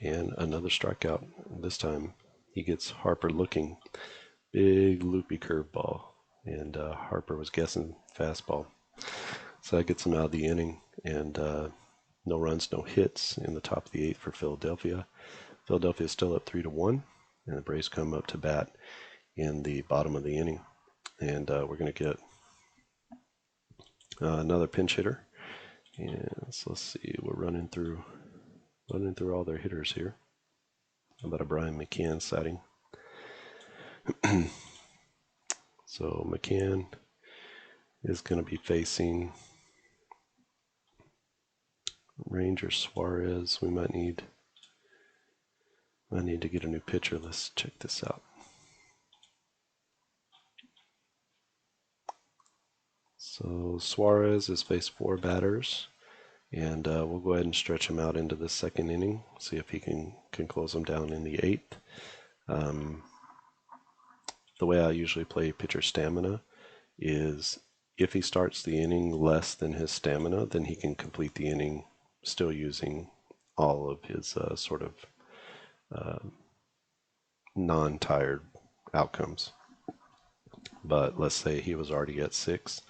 And another strikeout. This time he gets Harper looking. Big loopy curveball. And Harper was guessing fastball. So that gets him out of the inning. And no runs, no hits in the top of the 8th for Philadelphia. Philadelphia is still up 3-1. And the Braves come up to bat in the bottom of the inning. And we're going to get another pinch hitter. And so let's see, we're running through all their hitters here. How about a Brian Mccann sighting? So Mccann is going to be facing Ranger Suarez. We might need to get a new pitcher. Let's check this out. So Suarez has faced 4 batters, and we'll go ahead and stretch him out into the 2nd inning, see if he can close them down in the 8th. The way I usually play pitcher stamina is if he starts the inning less than his stamina, then he can complete the inning still using all of his sort of non-tired outcomes. But let's say he was already at 6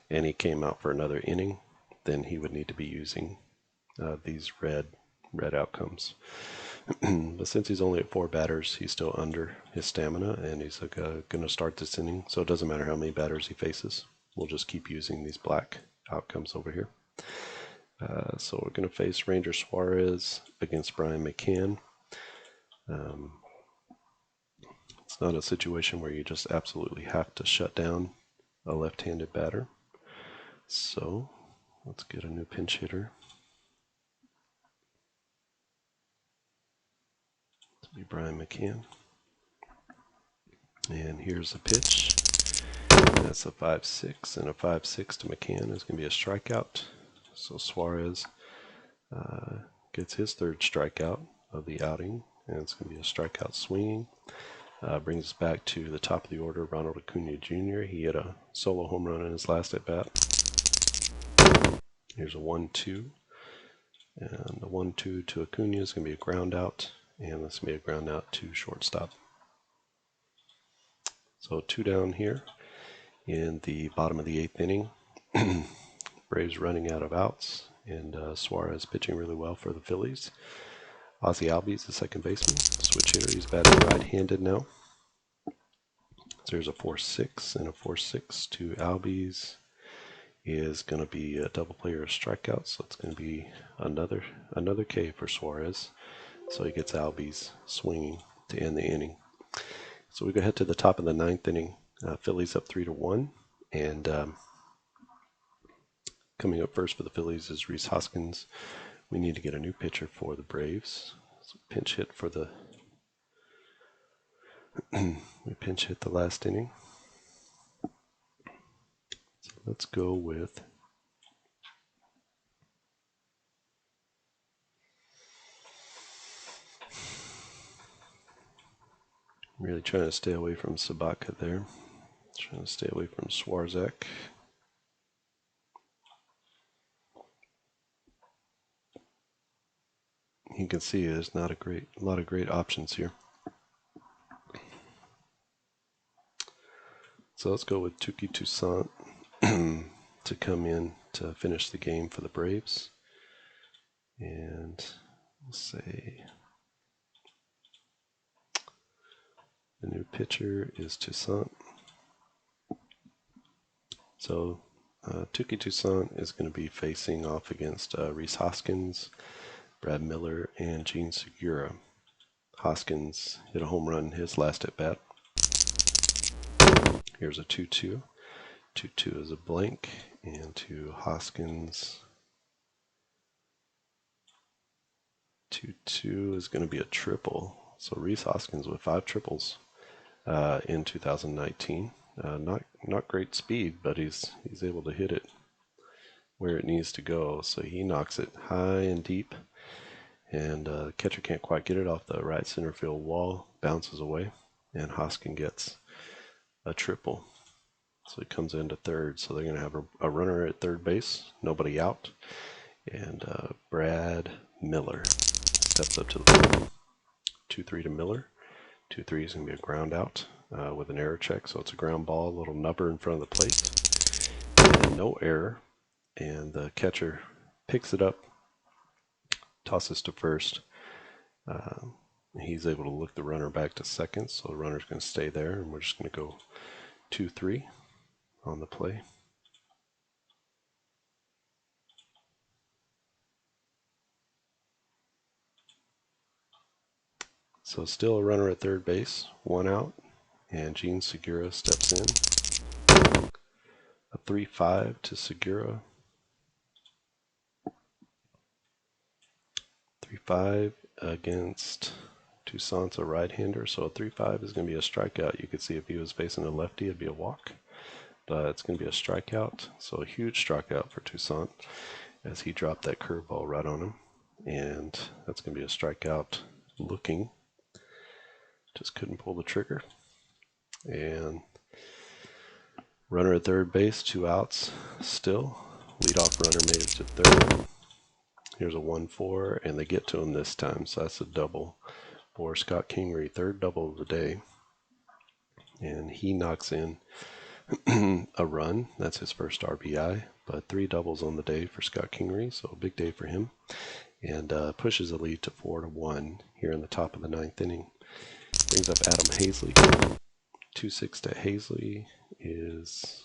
and he came out for another inning, then he would need to be using these red outcomes. But since he's only at 4 batters, he's still under his stamina, and he's going to start this inning. So it doesn't matter how many batters he faces. We'll just keep using these black outcomes over here. So we're going to face Ranger Suarez against Brian Mccann. It's not a situation where you just absolutely have to shut down a left-handed batter. So let's get a new pinch hitter. Be Brian Mccann. And here's a pitch. That's a 5-6, and a 5-6 to Mccann is going to be a strikeout. So Suarez gets his 3rd strikeout of the outing, and it's going to be a strikeout swinging. Brings us back to the top of the order, Ronald Acuna Jr. He had a solo home run in his last at bat. Here's a 1-2, and the 1-2 to Acuna is going to be a ground out. And this may be a ground out to shortstop. So 2 down here in the bottom of the 8th inning. Braves running out of outs, and Suarez pitching really well for the Phillies. Ozzie Albies, the second baseman, switch hitter. He's batting right-handed now. So there's a 4-6 and a 4-6 to Albies. Is going to be a double play or a strikeout, so it's going to be another K for Suarez. So he gets Albies swinging to end the inning. So we go ahead to the top of the ninth inning. Phillies up 3-1, and coming up first for the Phillies is Rhys Hoskins. We need to get a new pitcher for the Braves. So pinch hit for the we pinch hit the last inning. So let's go with really trying to stay away from Sabaka there. Trying to stay away from Suarez. You can see there's not a lot of great options here. So let's go with Touki Toussaint to come in to finish the game for the Braves. And we'll say the new pitcher is Toussaint. So Touki Toussaint is going to be facing off against Rhys Hoskins, Brad Miller, and Gene Segura. Hoskins hit a home run his last at bat. Here's a 2-2. 2-2 is a blank, and to Hoskins, 2-2 is going to be a triple. So Rhys Hoskins with 5 triples in 2019. Not great speed, but he's able to hit it where it needs to go. So he knocks it high and deep, and the catcher can't quite get it off the right center field wall. Bounces away, and Hoskins gets a triple. So he comes into third. So they're going to have a runner at third base, nobody out, and Brad Miller steps up to the plate. 2-3 to Miller. 2-3 is going to be a ground out with an error check. So it's a ground ball, a little nubber in front of the plate. And no error. And the catcher picks it up, tosses to first. He's able to look the runner back to second. So the runner's going to stay there. And we're just going to go 2-3 on the play. So still a runner at third base, 1 out, and Gene Seguro steps in. A 3-5 to Seguro. 3-5 against Toussaint's a right-hander, so a 3-5 is going to be a strikeout. You could see if he was facing a lefty, it'd be a walk, but it's going to be a strikeout. So a huge strikeout for Toussaint as he dropped that curveball right on him, and that's going to be a strikeout looking. Just couldn't pull the trigger. And runner at third base, 2 outs still. Leadoff runner made it to third. Here's a 1-4, and they get to him this time, so that's a double for Scott Kingery, third double of the day. And he knocks in a run. That's his first RBI, but 3 doubles on the day for Scott Kingery, so a big day for him. And pushes the lead to 4-1 here in the top of the ninth inning. Brings up Adam Hazley. 2-6 to Hazley is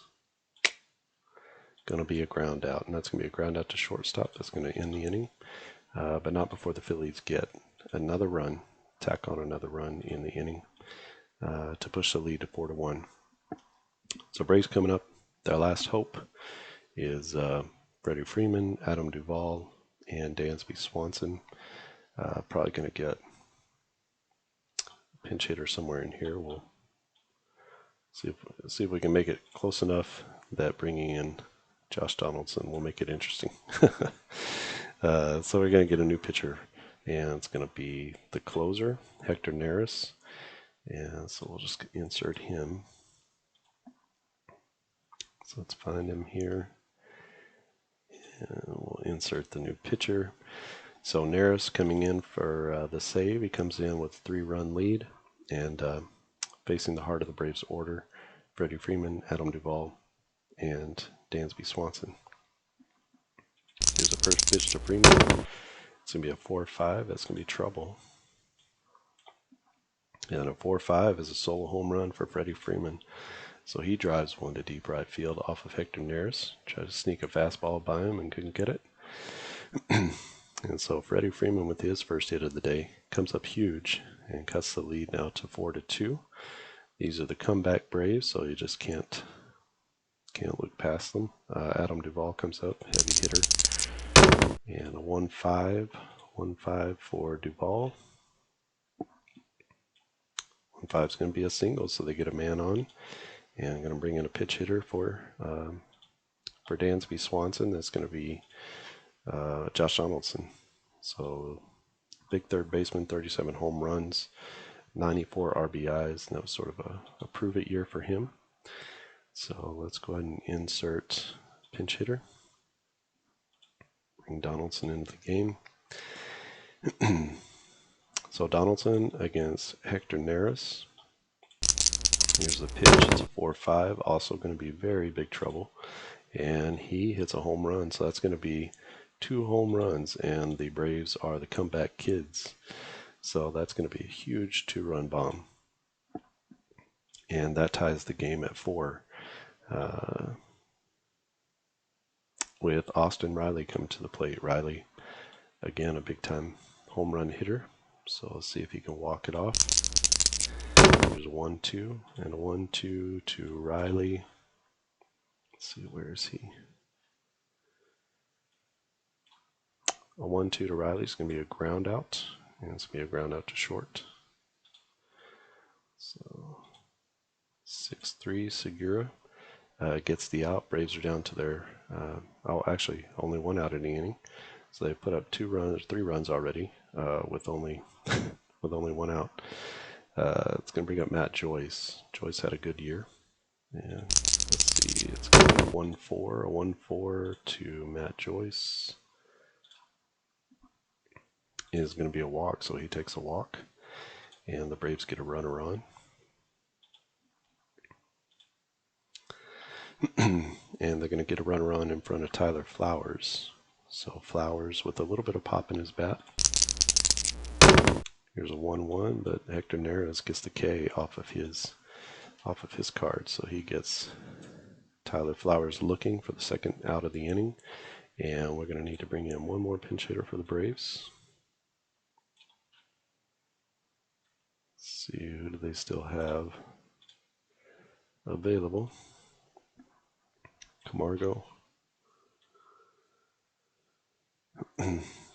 going to be a ground out, and that's going to be a ground out to shortstop. That's going to end the inning, but not before the Phillies get another run, tack on another run in the inning to push the lead to 4-1. So Braves coming up. Their last hope is Freddie Freeman, Adam Duvall, and Dansby Swanson. Probably going to get pinch hitter somewhere in here. We'll see if we can make it close enough that bringing in Josh Donaldson will make it interesting. So we're going to get a new pitcher, and it's going to be the closer, Hector Neris. And so we'll just insert him. So let's find him here. And we'll insert the new pitcher. So Neris coming in for the save. He comes in with a 3-run lead, and facing the heart of the Braves order, Freddie Freeman, Adam Duvall, and Dansby Swanson. Here's the first pitch to Freeman. It's going to be a 4-5. That's going to be trouble. And a 4-5 is a solo home run for Freddie Freeman. So he drives one to deep right field off of Hector Neris. Tried to sneak a fastball by him and couldn't get it. And so Freddie Freeman, with his first hit of the day, comes up huge and cuts the lead now to 4-2. These are the comeback Braves, so you just can't look past them. Adam Duvall comes up, heavy hitter, and a 1-5 for Duvall. 1-5 is going to be a single, so they get a man on. And I'm going to bring in a pitch hitter for Dansby Swanson. That's going to be Josh Donaldson. So big third baseman, 37 home runs, 94 RBIs, and that was sort of a prove-it year for him. So let's go ahead and insert pinch hitter. Bring Donaldson into the game. So Donaldson against Hector Neris. Here's the pitch. It's a 4-5. Also going to be very big trouble. And he hits a home run. So that's going to be 2 home runs. And the Braves are the comeback kids. So that's going to be a huge 2-run bomb. And that ties the game at 4. With Austin Reilly coming to the plate. Reilly, again, a big-time home run hitter. So let's see if he can walk it off. There's a 1-2 and a 1-2 to Reilly. Let's see, where is he? A 1-2 to Reilly is going to be a ground out. And it's going to be a ground out to short. So 6-3 Seguro gets the out. Braves are down to their, actually only 1 out in the inning. So they put up 3 runs already with only 1 out. It's going to bring up Matt Joyce. Joyce had a good year. And let's see, it's going to be a 1-4 to Matt Joyce. Is going to be a walk, so he takes a walk. And the Braves get a runner on. And they're going to get a runner on in front of Tyler Flowers. So Flowers with a little bit of pop in his bat. Here's a 1-1, but Hector Neris gets the K off of his card, so he gets Tyler Flowers looking for the second out of the inning, and we're going to need to bring in one more pinch hitter for the Braves. Let's see, who do they still have available? Camargo.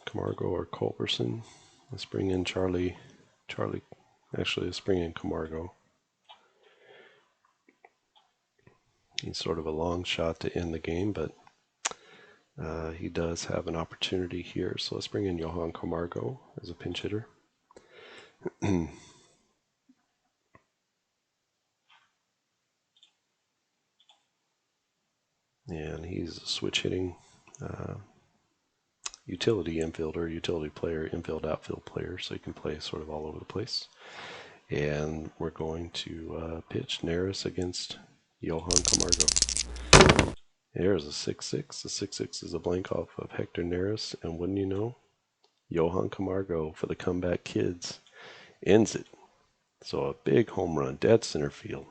Camargo or Culberson. Let's bring in Charlie. Actually, let's bring in Camargo. He's sort of a long shot to end the game, but he does have an opportunity here. So let's bring in Johan Camargo as a pinch hitter. And he's a switch hitting utility infielder, utility player, infield, outfield player, so he can play sort of all over the place. And we're going to pitch Neris against Johan Camargo. There's a 6-6. The 6-6 is a blank off of Hector Neris, and wouldn't you know, Johan Camargo for the comeback kids ends it. So a big home run, dead center field.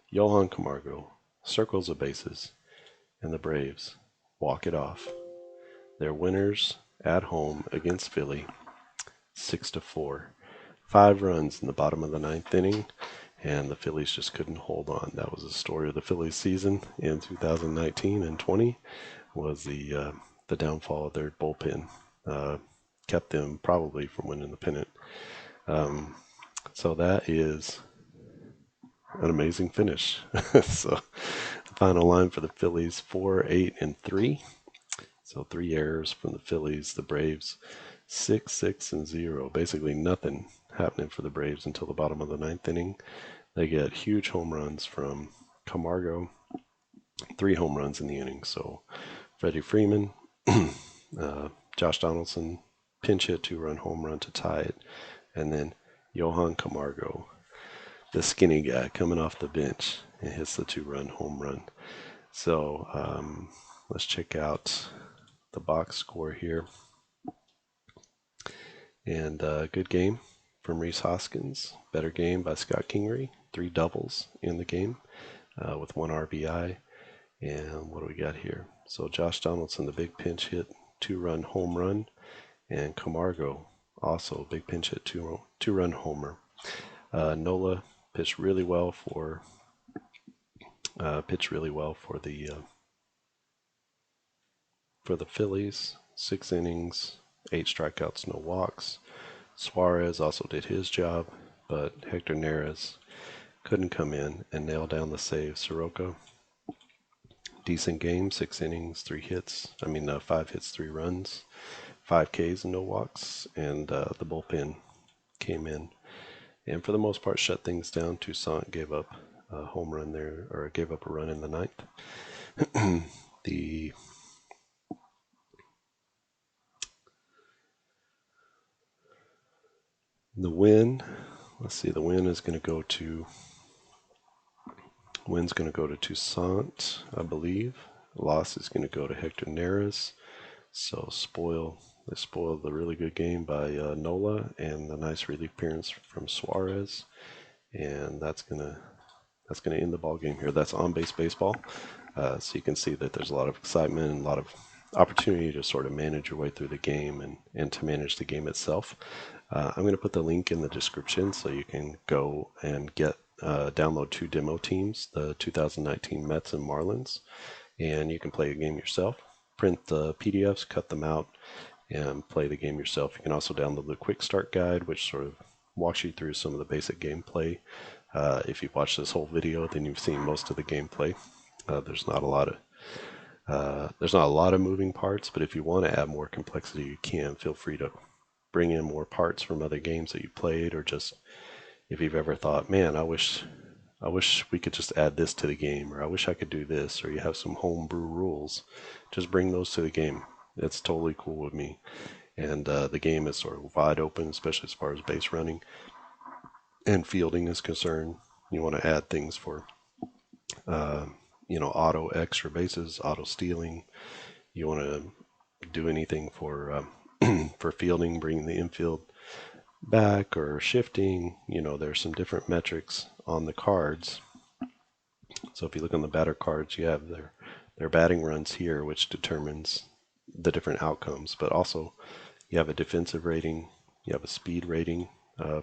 Johan Camargo circles the bases, and the Braves walk it off. They're winners at home against Philly, 6-4. 5 runs in the bottom of the 9th inning, and the Phillies just couldn't hold on. That was the story of the Phillies season in 2019 and 20, was the downfall of their bullpen. Kept them probably from winning the pennant. So that is an amazing finish. So the final line for the Phillies, 4-8-3. So 3 errors from the Phillies. The Braves, 6-6-0. Basically nothing happening for the Braves until the bottom of the 9th inning. They get huge home runs from Camargo, 3 home runs in the inning. So Freddie Freeman, Josh Donaldson, pinch hit 2-run home run to tie it. And then Johan Camargo, the skinny guy coming off the bench, and hits the 2-run home run. So let's check out the box score here. And good game from Rhys Hoskins. Better game by Scott Kingery. 3 doubles in the game with 1 RBI. And what do we got here? So Josh Donaldson, the big pinch hit, 2-run home run. And Camargo, also big pinch hit, 2-run homer. Nola pitched really well for the Phillies. 6 innings, 8 strikeouts, no walks. Suarez also did his job, but Hector Neris couldn't come in and nail down the save. Soroka, decent game, 6 innings, 5 hits, 3 runs, 5 Ks and no walks, and the bullpen came in and for the most part shut things down. Toussaint gave up a home run there, or gave up a run in the 9th. the win, let's see, the win is going to go to Toussaint, I believe. Loss is going to go to Hector Neris. So they spoiled the really good game by Nola and the nice relief appearance from Suarez, and that's gonna end the ball game here. That's on base baseball. So you can see that there's a lot of excitement and a lot of opportunity to sort of manage your way through the game and to manage the game itself. I'm going to put the link in the description so you can go and download 2 demo teams, the 2019 Mets and Marlins, and you can play a game yourself. Print the PDFs, cut them out, and play the game yourself. You can also download the quick start guide, which sort of walks you through some of the basic gameplay. If you've watched this whole video, then you've seen most of the gameplay. There's not a lot of moving parts, but if you want to add more complexity, you can. Feel free to bring in more parts from other games that you played, or just if you've ever thought, man, I wish we could just add this to the game, or I wish I could do this, or you have some homebrew rules, just bring those to the game. It's totally cool with me. And the game is sort of wide open, especially as far as base running and fielding is concerned. You want to add things for, auto extra bases, auto stealing. You want to do anything for for fielding, bringing the infield back or shifting. There's some different metrics on the cards. So if you look on the batter cards, you have their batting runs here, which determines the different outcomes. But also you have a defensive rating, you have a speed rating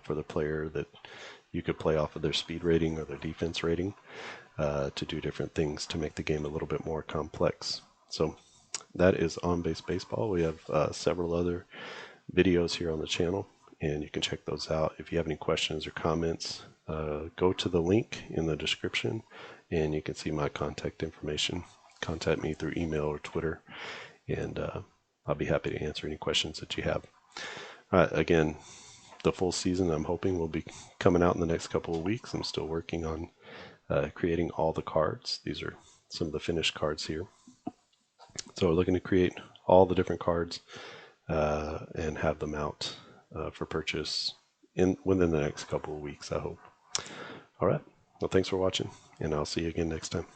for the player that you could play off of their speed rating or their defense rating to do different things to make the game a little bit more complex. So that is On Base Baseball. We have several other videos here on the channel, and you can check those out. If you have any questions or comments, go to the link in the description and you can see my contact information. Contact me through email or Twitter, and I'll be happy to answer any questions that you have. Again, the full season I'm hoping will be coming out in the next couple of weeks. I'm still working on creating all the cards. These are some of the finished cards here. So we're looking to create all the different cards and have them out for purchase within the next couple of weeks, I hope. All right. Well, thanks for watching, and I'll see you again next time.